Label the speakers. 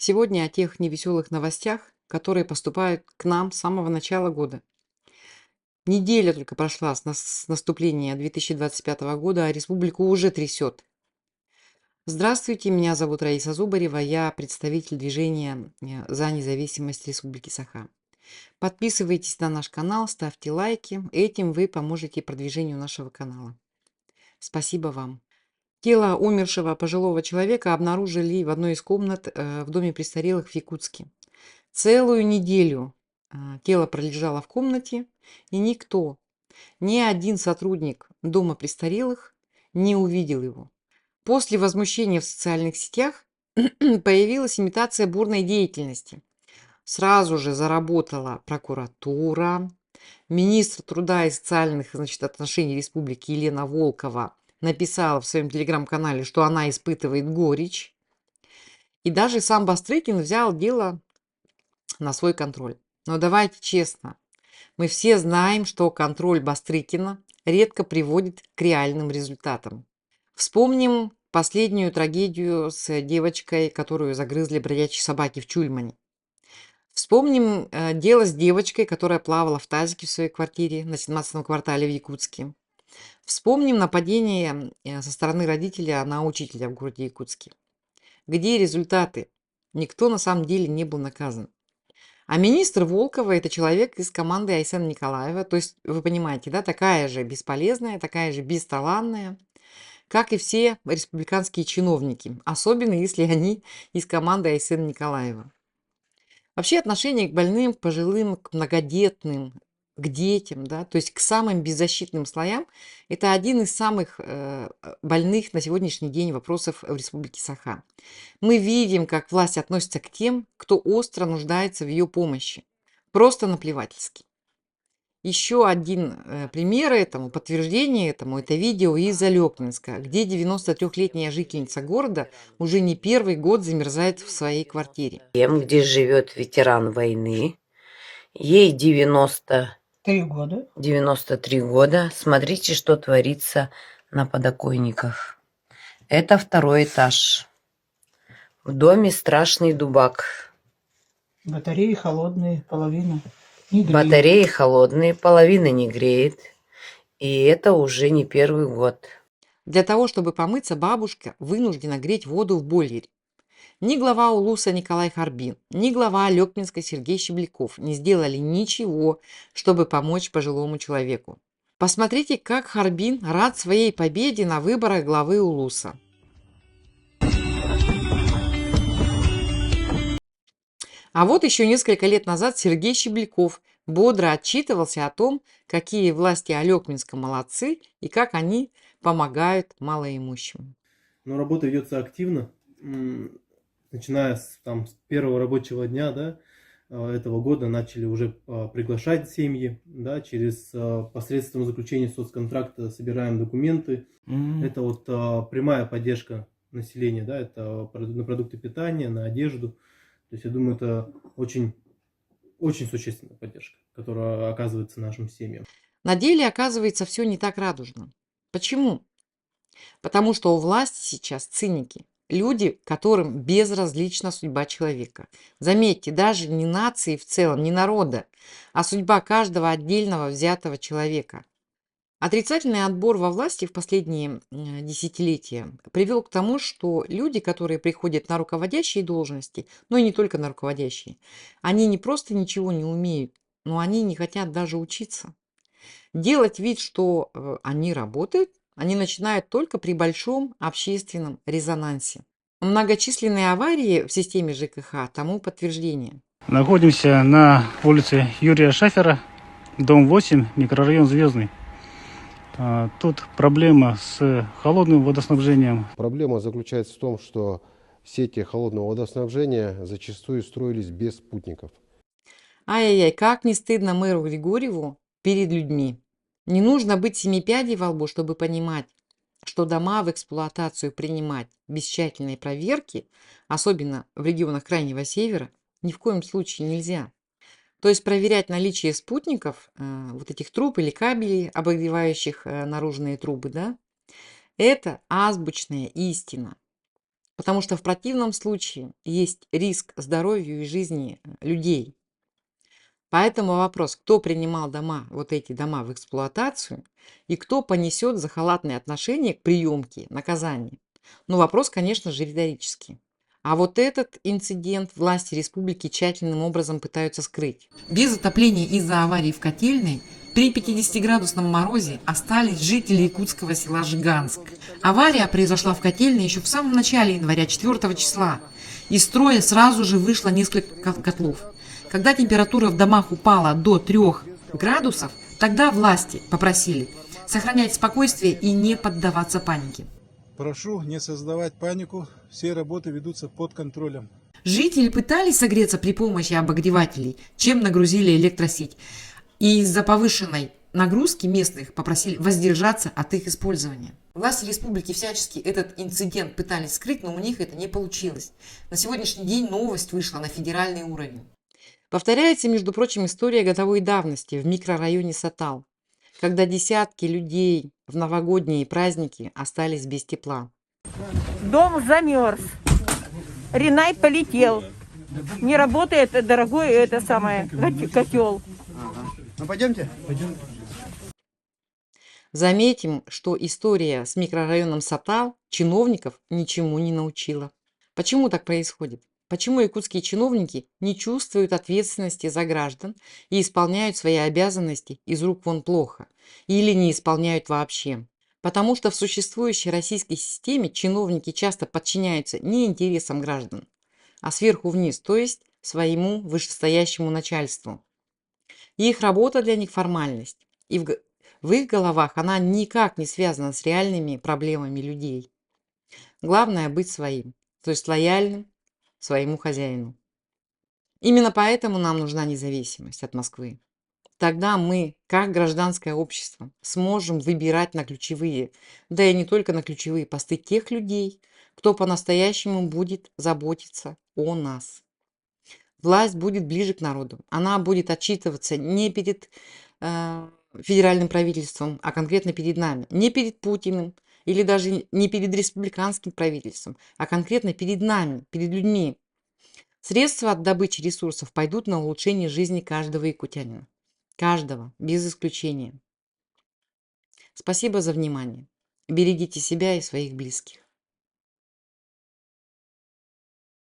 Speaker 1: Сегодня о тех невеселых новостях, которые поступают к нам с самого начала года. Неделя только прошла с наступления 2025 года, а республику уже трясет. Здравствуйте, меня зовут Раиса Зубарева, я представитель движения за независимость Республики Саха. Подписывайтесь на наш канал, ставьте лайки, этим вы поможете продвижению нашего канала. Спасибо вам. Тело умершего пожилого человека обнаружили в одной из комнат в доме престарелых в Якутске. Целую неделю тело пролежало в комнате, и никто, ни один сотрудник дома престарелых не увидел его. После возмущения в социальных сетях появилась имитация бурной деятельности. Сразу же заработала прокуратура. Министр труда и социальных, отношений республики Елена Волкова написала в своем телеграм-канале, что она испытывает горечь. И даже сам Бастрыкин взял дело на свой контроль. Но давайте честно, мы все знаем, что контроль Бастрыкина редко приводит к реальным результатам. Вспомним последнюю трагедию с девочкой, которую загрызли бродячие собаки в Чульмане. Вспомним дело с девочкой, которая плавала в тазике в своей квартире на 17-м квартале в Якутске. Вспомним нападение со стороны родителя на учителя в городе Якутске. Где результаты? Никто на самом деле не был наказан. А министр Волкова – это человек из команды Айсена Николаева. То есть, вы понимаете, да, такая же бесполезная, такая же бесталанная, как и все республиканские чиновники. Особенно, если они из команды Айсена Николаева. Вообще отношение к больным, к пожилым, к многодетным, к детям, да, то есть к самым беззащитным слоям, это один из самых больных на сегодняшний день вопросов в Республике Саха. Мы видим, как власть относится к тем, кто остро нуждается в ее помощи. Просто наплевательски. Еще один пример этому, подтверждение этому, это видео из Залёкнинска, где 93-летняя жительница города уже не первый год замерзает в своей квартире.
Speaker 2: Где живет ветеран войны. Ей
Speaker 3: 3 года.
Speaker 2: 93 года. Смотрите, что творится на подоконниках. Это второй этаж. В доме страшный дубак.
Speaker 3: Батареи холодные, половина не греет.
Speaker 2: Батареи холодные, половина не греет. И это уже не первый год.
Speaker 1: Для того, чтобы помыться, бабушка вынуждена греть воду в бойлере. Ни глава Улуса Николай Харбин, ни глава Алёкминска Сергей Щебляков не сделали ничего, чтобы помочь пожилому человеку. Посмотрите, как Харбин рад своей победе на выборах главы Улуса. А вот еще несколько лет назад Сергей Щебляков бодро отчитывался о том, какие власти Алёкминска молодцы и как они помогают малоимущим.
Speaker 4: Но работа ведется активно, начиная с первого рабочего дня, да, этого года начали уже приглашать семьи, да, через посредством заключения соцконтракта собираем документы. Это вот прямая поддержка населения, да, это на продукты питания, на одежду. То есть я думаю, это очень, очень существенная поддержка, которая оказывается нашим семьям.
Speaker 1: На деле оказывается все не так радужно. Почему? Потому что у власти сейчас циники. Люди, которым безразлична судьба человека. Заметьте, даже не нации в целом, не народа, а судьба каждого отдельного взятого человека. Отрицательный отбор во власти в последние десятилетия привел к тому, что люди, которые приходят на руководящие должности, но и не только на руководящие, они не просто ничего не умеют, но они не хотят даже учиться. Делать вид, что они работают, они начинают только при большом общественном резонансе. Многочисленные аварии в системе ЖКХ тому подтверждение.
Speaker 5: Находимся на улице Юрия Шафера, дом 8, микрорайон Звездный. Тут проблема с холодным водоснабжением.
Speaker 6: Проблема заключается в том, что сети холодного водоснабжения зачастую строились без спутников.
Speaker 1: Ай-яй-яй, как не стыдно мэру Григорьеву перед людьми. Не нужно быть семипядей во лбу, чтобы понимать, что дома в эксплуатацию принимать без тщательной проверки, особенно в регионах Крайнего Севера, ни в коем случае нельзя. То есть проверять наличие спутников, вот этих труб или кабелей, обогревающих наружные трубы, да, это азбучная истина. потому что в противном случае есть риск здоровью и жизни людей. Поэтому вопрос, кто принимал дома, вот эти дома в эксплуатацию, и кто понесет за халатное отношение к приемке наказание. Ну, вопрос, конечно же, риторический. А вот этот инцидент власти республики тщательным образом пытаются скрыть. Без отопления из-за аварии в котельной при 50-градусном морозе остались жители якутского села Жиганск. Авария произошла в котельной еще в самом начале января, 4 числа. Из строя сразу же вышло несколько котлов. Когда температура в домах упала до 3 градусов, тогда власти попросили сохранять спокойствие и не поддаваться панике.
Speaker 7: Прошу не создавать панику, все работы ведутся под контролем.
Speaker 1: Жители пытались согреться при помощи обогревателей, чем нагрузили электросеть. И из-за повышенной нагрузки местных попросили воздержаться от их использования. Власти республики всячески этот инцидент пытались скрыть, но у них это не получилось. На сегодняшний день новость вышла на федеральный уровень. Повторяется, между прочим, история годовой давности в микрорайоне Сатал, когда десятки людей в новогодние праздники остались без тепла.
Speaker 8: Дом замерз. Ринай полетел. Не работает дорогой котел.
Speaker 7: Ну пойдемте.
Speaker 1: Заметим, что история с микрорайоном Сатал чиновников ничему не научила. Почему так происходит? Почему якутские чиновники не чувствуют ответственности за граждан и исполняют свои обязанности из рук вон плохо или не исполняют вообще? Потому что в существующей российской системе чиновники часто подчиняются не интересам граждан, а сверху вниз, то есть своему вышестоящему начальству. И их работа для них формальность, и в их головах она никак не связана с реальными проблемами людей. Главное быть своим, то есть лояльным своему хозяину. Именно поэтому нам нужна независимость от Москвы. Тогда мы, как гражданское общество, сможем выбирать на ключевые, да и не только на ключевые посты тех людей, кто по-настоящему будет заботиться о нас. Власть будет ближе к народу. Она будет отчитываться не перед федеральным правительством, а конкретно перед нами. Не перед Путиным или даже не перед республиканским правительством, а конкретно перед нами, перед людьми. Средства от добычи ресурсов пойдут на улучшение жизни каждого якутянина. Каждого, без исключения. Спасибо за внимание. Берегите себя и своих близких.